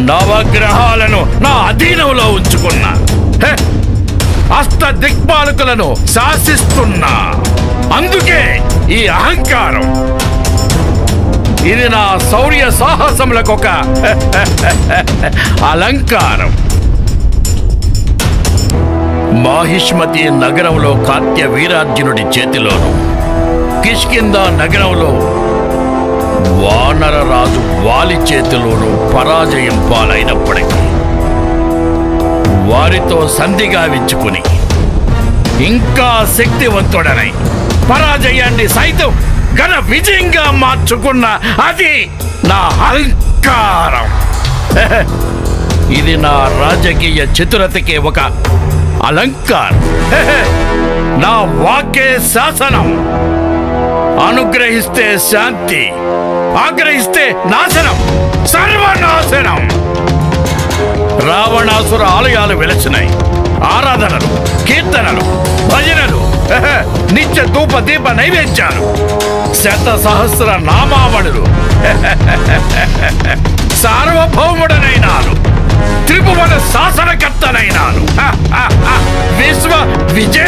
నవగ్రహాలను నా అధీనంలో ఉంచుకున్నా, అష్ట దిక్పాలకులను శాసిస్తున్నా. అందుకే ఈ అహంకారం. ఇది నా శౌర్య సాహసములకు ఒక అలంకారం. మాహిష్మతి నగరంలో కార్త్య వీరార్జునుడి చేతిలోను, కిష్కింద నగరంలో వానరరాజు వాలి చేతిలోనూ పరాజయం పాలైనప్పటికీ వారితో సంధి గావించుకుని ఇంకా శక్తివంతుడనై పరాజయాన్ని సైతం ఘన విజయంగా మార్చుకున్న అది నా అహంకారం. ఇది నా రాజకీయ చతురతకి ఒక అలంకారం. నా వాక్యే శాసనం. అనుగ్రహిస్తే శాంతి, ఆగ్రహిస్తే నాశనం, సర్వనాశనం. రావణాసుర ఆలయాలు వెలసినాయి. ఆరాధనలు, కీర్తనలు, భజనలు, నిత్య ధూప దీప నైవేద్యాలు, శత సహస్ర నామావళులు. సార్వభౌముడనైనాను, త్రిభువన శాసనకర్తనైనాను, విశ్వ విజయ